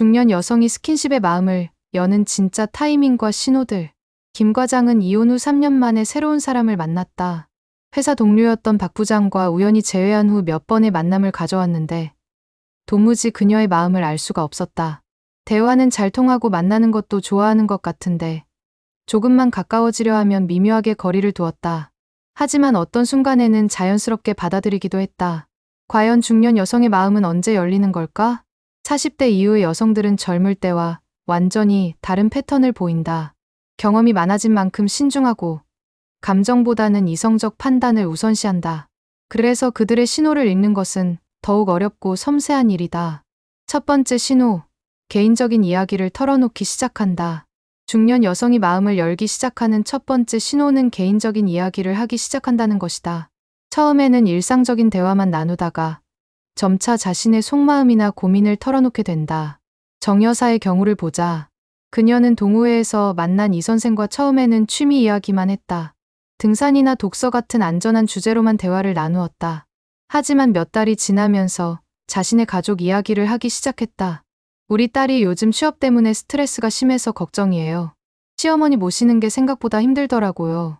중년 여성이 스킨십에 마음을 여는 진짜 타이밍과 신호들. 김 과장은 이혼 후 3년 만에 새로운 사람을 만났다. 회사 동료였던 박 부장과 우연히 재회한 후 몇 번의 만남을 가져왔는데 도무지 그녀의 마음을 알 수가 없었다. 대화는 잘 통하고 만나는 것도 좋아하는 것 같은데 조금만 가까워지려 하면 미묘하게 거리를 두었다. 하지만 어떤 순간에는 자연스럽게 받아들이기도 했다. 과연 중년 여성의 마음은 언제 열리는 걸까? 40대 이후의 여성들은 젊을 때와 완전히 다른 패턴을 보인다. 경험이 많아진 만큼 신중하고 감정보다는 이성적 판단을 우선시한다. 그래서 그들의 신호를 읽는 것은 더욱 어렵고 섬세한 일이다. 첫 번째 신호, 개인적인 이야기를 털어놓기 시작한다. 중년 여성이 마음을 열기 시작하는 첫 번째 신호는 개인적인 이야기를 하기 시작한다는 것이다. 처음에는 일상적인 대화만 나누다가 점차 자신의 속마음이나 고민을 털어놓게 된다. 정 여사의 경우를 보자. 그녀는 동호회에서 만난 이 선생과 처음에는 취미 이야기만 했다. 등산이나 독서 같은 안전한 주제로만 대화를 나누었다. 하지만 몇 달이 지나면서 자신의 가족 이야기를 하기 시작했다. 우리 딸이 요즘 취업 때문에 스트레스가 심해서 걱정이에요. 시어머니 모시는 게 생각보다 힘들더라고요.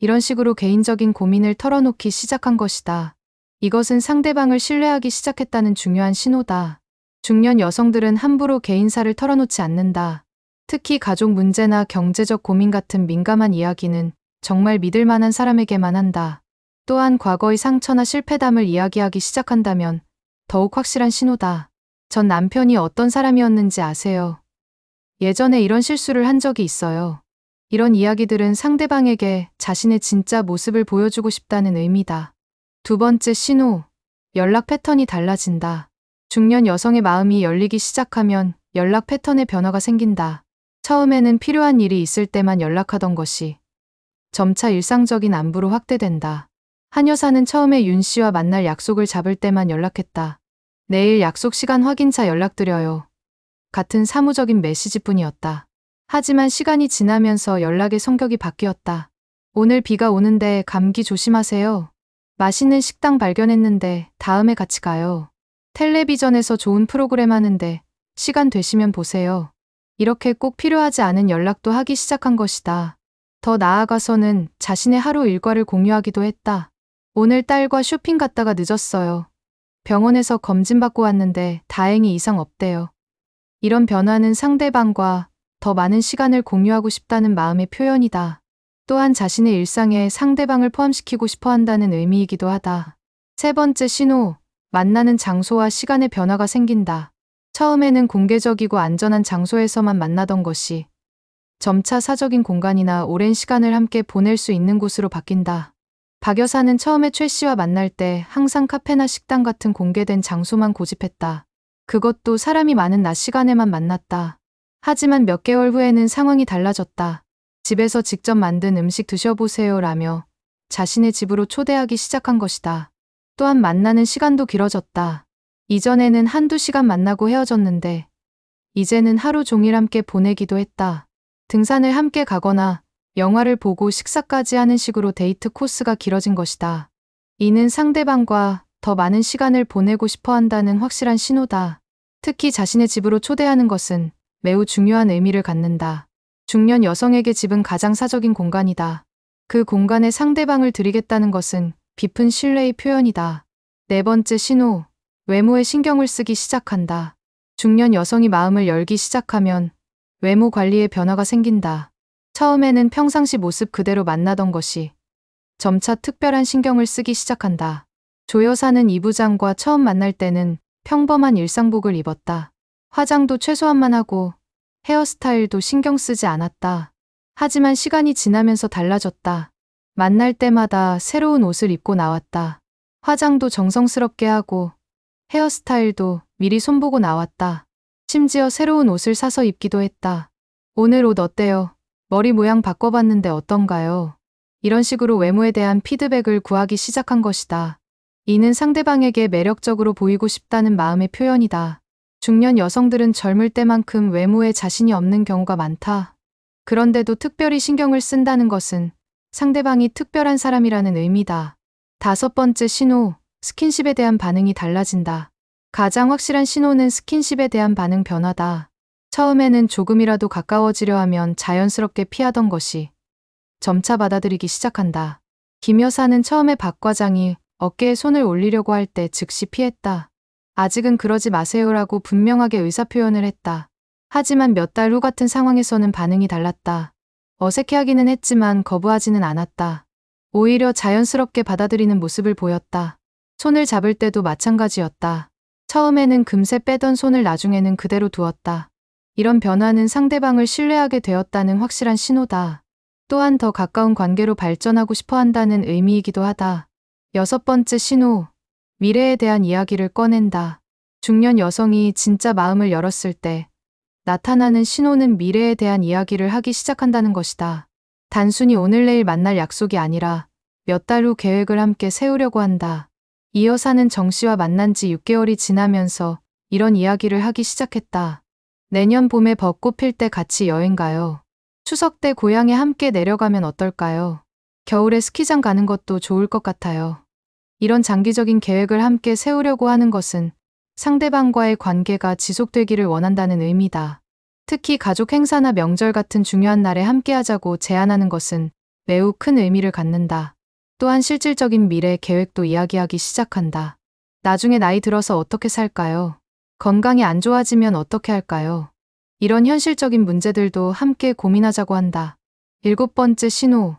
이런 식으로 개인적인 고민을 털어놓기 시작한 것이다. 이것은 상대방을 신뢰하기 시작했다는 중요한 신호다. 중년 여성들은 함부로 개인사를 털어놓지 않는다. 특히 가족 문제나 경제적 고민 같은 민감한 이야기는 정말 믿을 만한 사람에게만 한다. 또한 과거의 상처나 실패담을 이야기하기 시작한다면 더욱 확실한 신호다. 전 남편이 어떤 사람이었는지 아세요? 예전에 이런 실수를 한 적이 있어요. 이런 이야기들은 상대방에게 자신의 진짜 모습을 보여주고 싶다는 의미다. 두 번째 신호, 연락 패턴이 달라진다. 중년 여성의 마음이 열리기 시작하면 연락 패턴에 변화가 생긴다. 처음에는 필요한 일이 있을 때만 연락하던 것이 점차 일상적인 안부로 확대된다. 한 여사는 처음에 윤 씨와 만날 약속을 잡을 때만 연락했다. 내일 약속 시간 확인차 연락드려요. 같은 사무적인 메시지뿐이었다. 하지만 시간이 지나면서 연락의 성격이 바뀌었다. 오늘 비가 오는데 감기 조심하세요. 맛있는 식당 발견했는데 다음에 같이 가요. 텔레비전에서 좋은 프로그램 하는데 시간 되시면 보세요. 이렇게 꼭 필요하지 않은 연락도 하기 시작한 것이다. 더 나아가서는 자신의 하루 일과를 공유하기도 했다. 오늘 딸과 쇼핑 갔다가 늦었어요. 병원에서 검진받고 왔는데 다행히 이상 없대요. 이런 변화는 상대방과 더 많은 시간을 공유하고 싶다는 마음의 표현이다. 또한 자신의 일상에 상대방을 포함시키고 싶어 한다는 의미이기도 하다. 세 번째 신호, 만나는 장소와 시간의 변화가 생긴다. 처음에는 공개적이고 안전한 장소에서만 만나던 것이 점차 사적인 공간이나 오랜 시간을 함께 보낼 수 있는 곳으로 바뀐다. 박 여사는 처음에 최 씨와 만날 때 항상 카페나 식당 같은 공개된 장소만 고집했다. 그것도 사람이 많은 낮 시간에만 만났다. 하지만 몇 개월 후에는 상황이 달라졌다. 집에서 직접 만든 음식 드셔보세요 라며 자신의 집으로 초대하기 시작한 것이다. 또한 만나는 시간도 길어졌다. 이전에는 한두 시간 만나고 헤어졌는데 이제는 하루 종일 함께 보내기도 했다. 등산을 함께 가거나 영화를 보고 식사까지 하는 식으로 데이트 코스가 길어진 것이다. 이는 상대방과 더 많은 시간을 보내고 싶어 한다는 확실한 신호다. 특히 자신의 집으로 초대하는 것은 매우 중요한 의미를 갖는다. 중년 여성에게 집은 가장 사적인 공간이다. 그 공간에 상대방을 들이겠다는 것은 깊은 신뢰의 표현이다. 네 번째 신호, 외모에 신경을 쓰기 시작한다. 중년 여성이 마음을 열기 시작하면 외모 관리에 변화가 생긴다. 처음에는 평상시 모습 그대로 만나던 것이 점차 특별한 신경을 쓰기 시작한다. 조 여사는 이 부장과 처음 만날 때는 평범한 일상복을 입었다. 화장도 최소한만 하고 헤어스타일도 신경 쓰지 않았다. 하지만 시간이 지나면서 달라졌다. 만날 때마다 새로운 옷을 입고 나왔다. 화장도 정성스럽게 하고 헤어스타일도 미리 손보고 나왔다. 심지어 새로운 옷을 사서 입기도 했다. 오늘 옷 어때요? 머리 모양 바꿔봤는데 어떤가요? 이런 식으로 외모에 대한 피드백을 구하기 시작한 것이다. 이는 상대방에게 매력적으로 보이고 싶다는 마음의 표현이다. 중년 여성들은 젊을 때만큼 외모에 자신이 없는 경우가 많다. 그런데도 특별히 신경을 쓴다는 것은 상대방이 특별한 사람이라는 의미다. 다섯 번째 신호, 스킨십에 대한 반응이 달라진다. 가장 확실한 신호는 스킨십에 대한 반응 변화다. 처음에는 조금이라도 가까워지려 하면 자연스럽게 피하던 것이 점차 받아들이기 시작한다. 김 여사는 처음에 박 과장이 어깨에 손을 올리려고 할 때 즉시 피했다. 아직은 그러지 마세요라고 분명하게 의사표현을 했다. 하지만 몇 달 후 같은 상황에서는 반응이 달랐다. 어색해하기는 했지만 거부하지는 않았다. 오히려 자연스럽게 받아들이는 모습을 보였다. 손을 잡을 때도 마찬가지였다. 처음에는 금세 빼던 손을 나중에는 그대로 두었다. 이런 변화는 상대방을 신뢰하게 되었다는 확실한 신호다. 또한 더 가까운 관계로 발전하고 싶어 한다는 의미이기도 하다. 6번째 신호, 미래에 대한 이야기를 꺼낸다. 중년 여성이 진짜 마음을 열었을 때 나타나는 신호는 미래에 대한 이야기를 하기 시작한다는 것이다. 단순히 오늘 내일 만날 약속이 아니라 몇 달 후 계획을 함께 세우려고 한다. 이 여사는 정 씨와 만난 지 6개월이 지나면서 이런 이야기를 하기 시작했다. 내년 봄에 벚꽃 필 때 같이 여행 가요. 추석 때 고향에 함께 내려가면 어떨까요? 겨울에 스키장 가는 것도 좋을 것 같아요. 이런 장기적인 계획을 함께 세우려고 하는 것은 상대방과의 관계가 지속되기를 원한다는 의미다. 특히 가족 행사나 명절 같은 중요한 날에 함께 하자고 제안하는 것은 매우 큰 의미를 갖는다. 또한 실질적인 미래 계획도 이야기하기 시작한다. 나중에 나이 들어서 어떻게 살까요? 건강이 안 좋아지면 어떻게 할까요? 이런 현실적인 문제들도 함께 고민하자고 한다. 7번째 신호,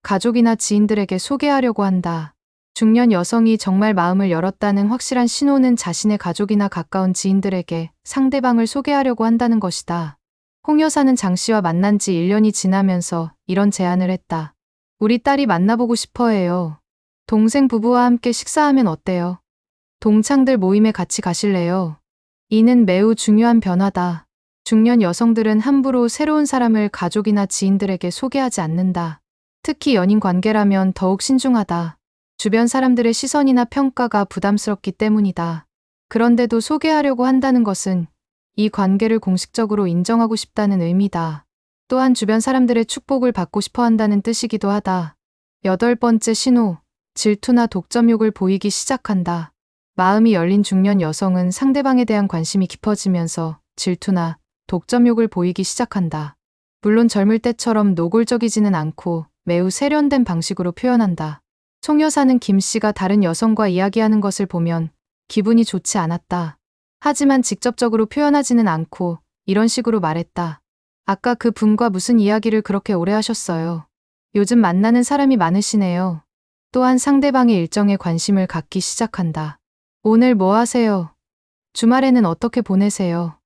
가족이나 지인들에게 소개하려고 한다. 중년 여성이 정말 마음을 열었다는 확실한 신호는 자신의 가족이나 가까운 지인들에게 상대방을 소개하려고 한다는 것이다. 홍 여사는 장 씨와 만난 지 1년이 지나면서 이런 제안을 했다. 우리 딸이 만나보고 싶어 해요. 동생 부부와 함께 식사하면 어때요? 동창들 모임에 같이 가실래요? 이는 매우 중요한 변화다. 중년 여성들은 함부로 새로운 사람을 가족이나 지인들에게 소개하지 않는다. 특히 연인 관계라면 더욱 신중하다. 주변 사람들의 시선이나 평가가 부담스럽기 때문이다. 그런데도 소개하려고 한다는 것은 이 관계를 공식적으로 인정하고 싶다는 의미다. 또한 주변 사람들의 축복을 받고 싶어 한다는 뜻이기도 하다. 8번째 신호, 질투나 독점욕을 보이기 시작한다. 마음이 열린 중년 여성은 상대방에 대한 관심이 깊어지면서 질투나 독점욕을 보이기 시작한다. 물론 젊을 때처럼 노골적이지는 않고 매우 세련된 방식으로 표현한다. 송 여사는 김 씨가 다른 여성과 이야기하는 것을 보면 기분이 좋지 않았다. 하지만 직접적으로 표현하지는 않고 이런 식으로 말했다. 아까 그 분과 무슨 이야기를 그렇게 오래 하셨어요? 요즘 만나는 사람이 많으시네요. 또한 상대방의 일정에 관심을 갖기 시작한다. 오늘 뭐 하세요? 주말에는 어떻게 보내세요?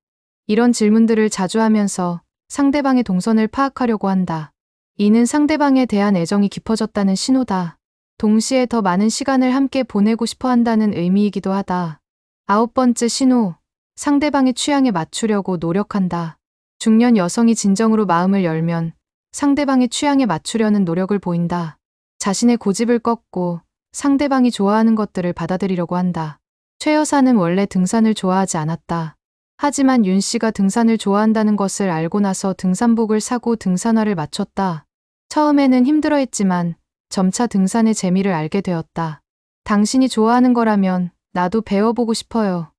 이런 질문들을 자주 하면서 상대방의 동선을 파악하려고 한다. 이는 상대방에 대한 애정이 깊어졌다는 신호다. 동시에 더 많은 시간을 함께 보내고 싶어 한다는 의미이기도 하다. 9번째 신호, 상대방의 취향에 맞추려고 노력한다. 중년 여성이 진정으로 마음을 열면 상대방의 취향에 맞추려는 노력을 보인다. 자신의 고집을 꺾고 상대방이 좋아하는 것들을 받아들이려고 한다. 최 여사는 원래 등산을 좋아하지 않았다. 하지만 윤 씨가 등산을 좋아한다는 것을 알고 나서 등산복을 사고 등산화를 맞췄다. 처음에는 힘들어했지만 점차 등산의 재미를 알게 되었다. 당신이 좋아하는 거라면 나도 배워보고 싶어요.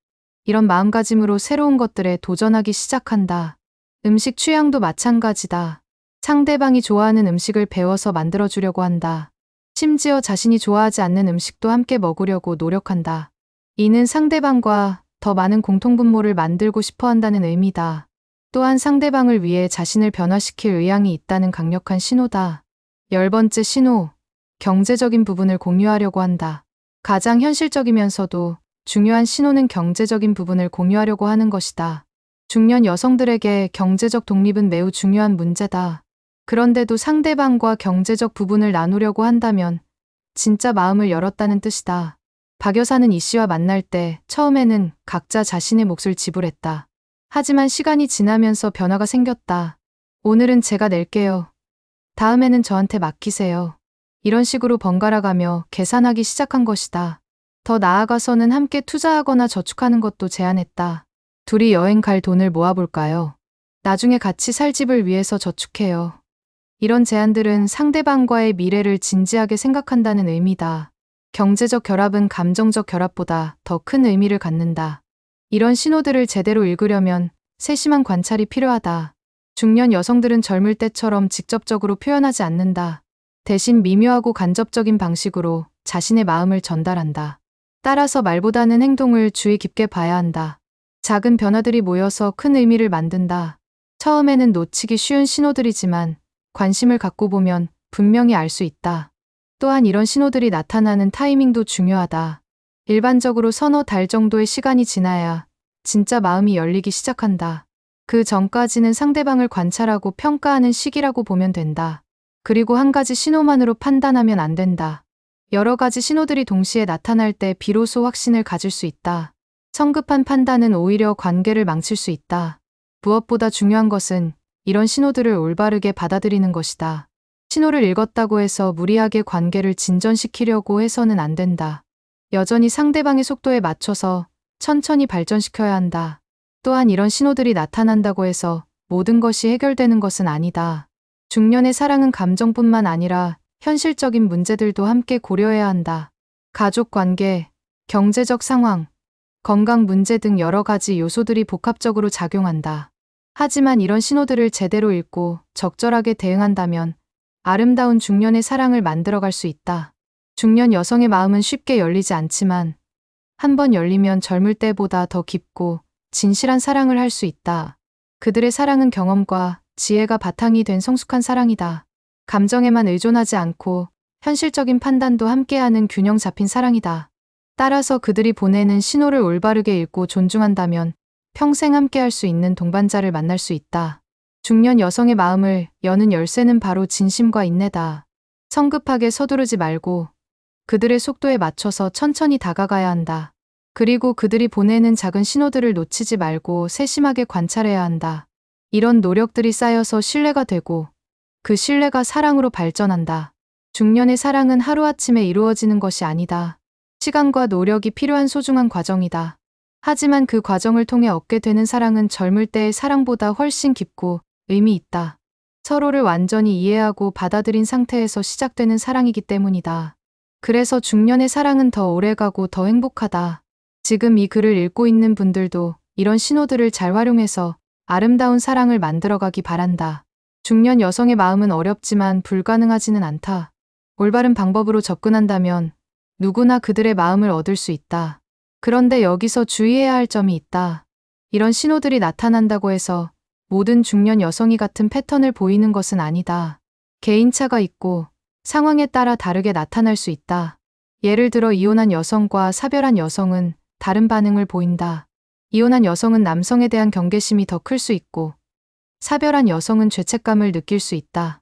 이런 마음가짐으로 새로운 것들에 도전하기 시작한다. 음식 취향도 마찬가지다. 상대방이 좋아하는 음식을 배워서 만들어주려고 한다. 심지어 자신이 좋아하지 않는 음식도 함께 먹으려고 노력한다. 이는 상대방과 더 많은 공통분모를 만들고 싶어 한다는 의미다. 또한 상대방을 위해 자신을 변화시킬 의향이 있다는 강력한 신호다. 10번째 신호, 경제적인 부분을 공유하려고 한다. 가장 현실적이면서도 중요한 신호는 경제적인 부분을 공유하려고 하는 것이다. 중년 여성들에게 경제적 독립은 매우 중요한 문제다. 그런데도 상대방과 경제적 부분을 나누려고 한다면 진짜 마음을 열었다는 뜻이다. 박 여사는 이 씨와 만날 때 처음에는 각자 자신의 몫을 지불했다. 하지만 시간이 지나면서 변화가 생겼다. 오늘은 제가 낼게요. 다음에는 저한테 맡기세요. 이런 식으로 번갈아가며 계산하기 시작한 것이다. 더 나아가서는 함께 투자하거나 저축하는 것도 제안했다. 둘이 여행 갈 돈을 모아볼까요? 나중에 같이 살 집을 위해서 저축해요. 이런 제안들은 상대방과의 미래를 진지하게 생각한다는 의미다. 경제적 결합은 감정적 결합보다 더 큰 의미를 갖는다. 이런 신호들을 제대로 읽으려면 세심한 관찰이 필요하다. 중년 여성들은 젊을 때처럼 직접적으로 표현하지 않는다. 대신 미묘하고 간접적인 방식으로 자신의 마음을 전달한다. 따라서 말보다는 행동을 주의 깊게 봐야 한다. 작은 변화들이 모여서 큰 의미를 만든다. 처음에는 놓치기 쉬운 신호들이지만 관심을 갖고 보면 분명히 알 수 있다. 또한 이런 신호들이 나타나는 타이밍도 중요하다. 일반적으로 서너 달 정도의 시간이 지나야 진짜 마음이 열리기 시작한다. 그 전까지는 상대방을 관찰하고 평가하는 시기라고 보면 된다. 그리고 한 가지 신호만으로 판단하면 안 된다. 여러 가지 신호들이 동시에 나타날 때 비로소 확신을 가질 수 있다. 성급한 판단은 오히려 관계를 망칠 수 있다. 무엇보다 중요한 것은 이런 신호들을 올바르게 받아들이는 것이다. 신호를 읽었다고 해서 무리하게 관계를 진전시키려고 해서는 안 된다. 여전히 상대방의 속도에 맞춰서 천천히 발전시켜야 한다. 또한 이런 신호들이 나타난다고 해서 모든 것이 해결되는 것은 아니다. 중년의 사랑은 감정뿐만 아니라 현실적인 문제들도 함께 고려해야 한다. 가족 관계, 경제적 상황, 건강 문제 등 여러 가지 요소들이 복합적으로 작용한다. 하지만 이런 신호들을 제대로 읽고 적절하게 대응한다면 아름다운 중년의 사랑을 만들어갈 수 있다. 중년 여성의 마음은 쉽게 열리지 않지만 한번 열리면 젊을 때보다 더 깊고 진실한 사랑을 할 수 있다. 그들의 사랑은 경험과 지혜가 바탕이 된 성숙한 사랑이다. 감정에만 의존하지 않고 현실적인 판단도 함께하는 균형 잡힌 사랑이다. 따라서 그들이 보내는 신호를 올바르게 읽고 존중한다면 평생 함께할 수 있는 동반자를 만날 수 있다. 중년 여성의 마음을 여는 열쇠는 바로 진심과 인내다. 성급하게 서두르지 말고 그들의 속도에 맞춰서 천천히 다가가야 한다. 그리고 그들이 보내는 작은 신호들을 놓치지 말고 세심하게 관찰해야 한다. 이런 노력들이 쌓여서 신뢰가 되고 그 신뢰가 사랑으로 발전한다. 중년의 사랑은 하루아침에 이루어지는 것이 아니다. 시간과 노력이 필요한 소중한 과정이다. 하지만 그 과정을 통해 얻게 되는 사랑은 젊을 때의 사랑보다 훨씬 깊고 의미 있다. 서로를 완전히 이해하고 받아들인 상태에서 시작되는 사랑이기 때문이다. 그래서 중년의 사랑은 더 오래가고 더 행복하다. 지금 이 글을 읽고 있는 분들도 이런 신호들을 잘 활용해서 아름다운 사랑을 만들어가기 바란다. 중년 여성의 마음은 어렵지만 불가능하지는 않다. 올바른 방법으로 접근한다면 누구나 그들의 마음을 얻을 수 있다. 그런데 여기서 주의해야 할 점이 있다. 이런 신호들이 나타난다고 해서 모든 중년 여성이 같은 패턴을 보이는 것은 아니다. 개인차가 있고 상황에 따라 다르게 나타날 수 있다. 예를 들어 이혼한 여성과 사별한 여성은 다른 반응을 보인다. 이혼한 여성은 남성에 대한 경계심이 더 클 수 있고 사별한 여성은 죄책감을 느낄 수 있다.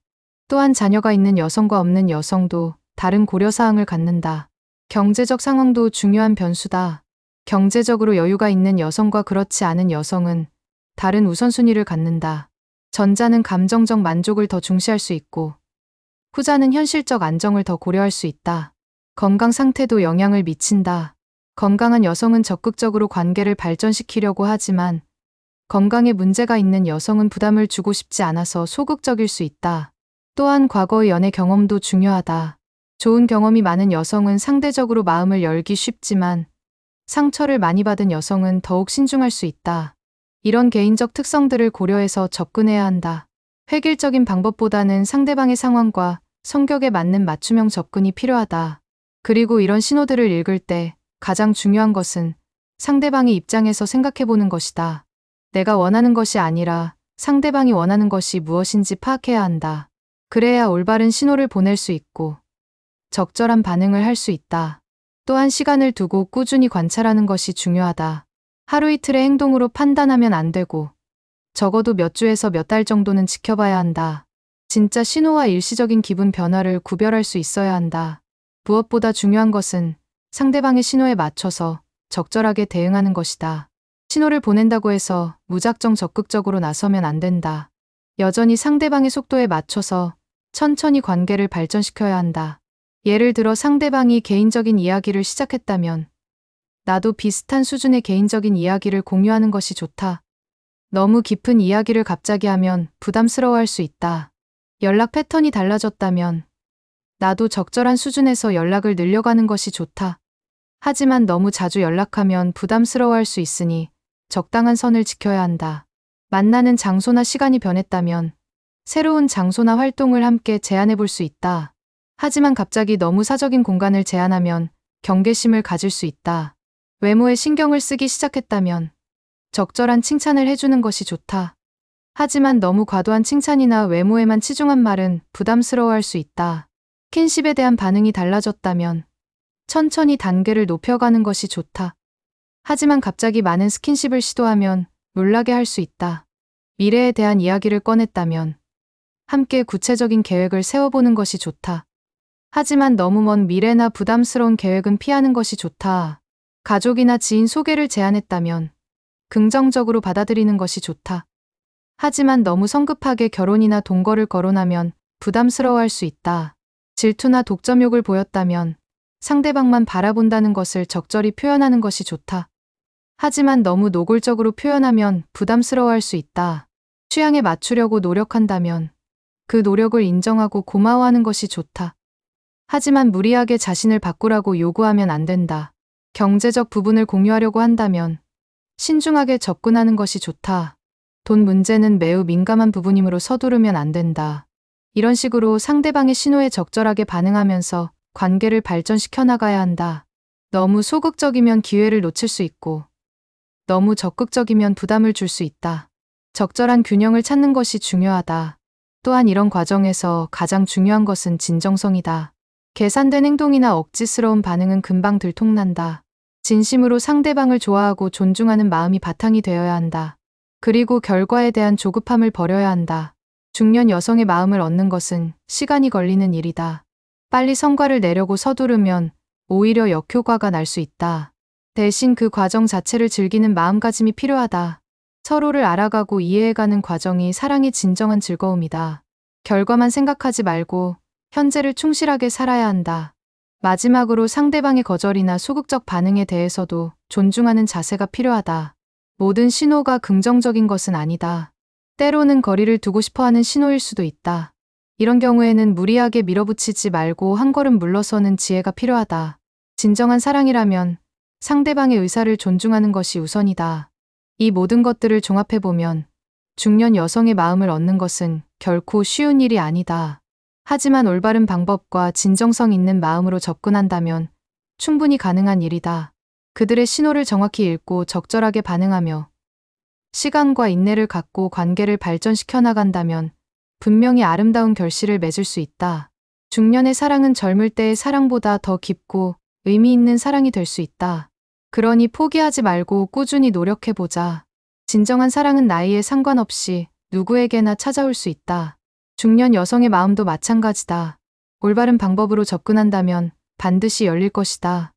또한 자녀가 있는 여성과 없는 여성도 다른 고려사항을 갖는다. 경제적 상황도 중요한 변수다. 경제적으로 여유가 있는 여성과 그렇지 않은 여성은 다른 우선순위를 갖는다. 전자는 감정적 만족을 더 중시할 수 있고 후자는 현실적 안정을 더 고려할 수 있다. 건강 상태도 영향을 미친다. 건강한 여성은 적극적으로 관계를 발전시키려고 하지만 건강에 문제가 있는 여성은 부담을 주고 싶지 않아서 소극적일 수 있다. 또한 과거의 연애 경험도 중요하다. 좋은 경험이 많은 여성은 상대적으로 마음을 열기 쉽지만 상처를 많이 받은 여성은 더욱 신중할 수 있다. 이런 개인적 특성들을 고려해서 접근해야 한다. 획일적인 방법보다는 상대방의 상황과 성격에 맞는 맞춤형 접근이 필요하다. 그리고 이런 신호들을 읽을 때 가장 중요한 것은 상대방의 입장에서 생각해보는 것이다. 내가 원하는 것이 아니라 상대방이 원하는 것이 무엇인지 파악해야 한다. 그래야 올바른 신호를 보낼 수 있고 적절한 반응을 할 수 있다. 또한 시간을 두고 꾸준히 관찰하는 것이 중요하다. 하루 이틀의 행동으로 판단하면 안 되고 적어도 몇 주에서 몇 달 정도는 지켜봐야 한다. 진짜 신호와 일시적인 기분 변화를 구별할 수 있어야 한다. 무엇보다 중요한 것은 상대방의 신호에 맞춰서 적절하게 대응하는 것이다. 신호를 보낸다고 해서 무작정 적극적으로 나서면 안 된다. 여전히 상대방의 속도에 맞춰서 천천히 관계를 발전시켜야 한다. 예를 들어 상대방이 개인적인 이야기를 시작했다면 나도 비슷한 수준의 개인적인 이야기를 공유하는 것이 좋다. 너무 깊은 이야기를 갑자기 하면 부담스러워할 수 있다. 연락 패턴이 달라졌다면 나도 적절한 수준에서 연락을 늘려가는 것이 좋다. 하지만 너무 자주 연락하면 부담스러워할 수 있으니 적당한 선을 지켜야 한다. 만나는 장소나 시간이 변했다면 새로운 장소나 활동을 함께 제안해 볼 수 있다. 하지만 갑자기 너무 사적인 공간을 제한하면 경계심을 가질 수 있다. 외모에 신경을 쓰기 시작했다면 적절한 칭찬을 해주는 것이 좋다. 하지만 너무 과도한 칭찬이나 외모에만 치중한 말은 부담스러워할 수 있다. 스킨십에 대한 반응이 달라졌다면 천천히 단계를 높여가는 것이 좋다. 하지만 갑자기 많은 스킨십을 시도하면 놀라게 할 수 있다. 미래에 대한 이야기를 꺼냈다면 함께 구체적인 계획을 세워보는 것이 좋다. 하지만 너무 먼 미래나 부담스러운 계획은 피하는 것이 좋다. 가족이나 지인 소개를 제안했다면 긍정적으로 받아들이는 것이 좋다. 하지만 너무 성급하게 결혼이나 동거를 거론하면 부담스러워할 수 있다. 질투나 독점욕을 보였다면 상대방만 바라본다는 것을 적절히 표현하는 것이 좋다. 하지만 너무 노골적으로 표현하면 부담스러워할 수 있다. 취향에 맞추려고 노력한다면 그 노력을 인정하고 고마워하는 것이 좋다. 하지만 무리하게 자신을 바꾸라고 요구하면 안 된다. 경제적 부분을 공유하려고 한다면 신중하게 접근하는 것이 좋다. 돈 문제는 매우 민감한 부분이므로 서두르면 안 된다. 이런 식으로 상대방의 신호에 적절하게 반응하면서 관계를 발전시켜 나가야 한다. 너무 소극적이면 기회를 놓칠 수 있고 너무 적극적이면 부담을 줄 수 있다. 적절한 균형을 찾는 것이 중요하다. 또한 이런 과정에서 가장 중요한 것은 진정성이다. 계산된 행동이나 억지스러운 반응은 금방 들통난다. 진심으로 상대방을 좋아하고 존중하는 마음이 바탕이 되어야 한다. 그리고 결과에 대한 조급함을 버려야 한다. 중년 여성의 마음을 얻는 것은 시간이 걸리는 일이다. 빨리 성과를 내려고 서두르면 오히려 역효과가 날 수 있다. 대신 그 과정 자체를 즐기는 마음가짐이 필요하다. 서로를 알아가고 이해해가는 과정이 사랑의 진정한 즐거움이다. 결과만 생각하지 말고 현재를 충실하게 살아야 한다. 마지막으로 상대방의 거절이나 소극적 반응에 대해서도 존중하는 자세가 필요하다. 모든 신호가 긍정적인 것은 아니다. 때로는 거리를 두고 싶어하는 신호일 수도 있다. 이런 경우에는 무리하게 밀어붙이지 말고 한 걸음 물러서는 지혜가 필요하다. 진정한 사랑이라면 상대방의 의사를 존중하는 것이 우선이다. 이 모든 것들을 종합해보면 중년 여성의 마음을 얻는 것은 결코 쉬운 일이 아니다. 하지만 올바른 방법과 진정성 있는 마음으로 접근한다면 충분히 가능한 일이다. 그들의 신호를 정확히 읽고 적절하게 반응하며 시간과 인내를 갖고 관계를 발전시켜 나간다면 분명히 아름다운 결실을 맺을 수 있다. 중년의 사랑은 젊을 때의 사랑보다 더 깊고 의미 있는 사랑이 될 수 있다. 그러니 포기하지 말고 꾸준히 노력해보자. 진정한 사랑은 나이에 상관없이 누구에게나 찾아올 수 있다. 중년 여성의 마음도 마찬가지다. 올바른 방법으로 접근한다면 반드시 열릴 것이다.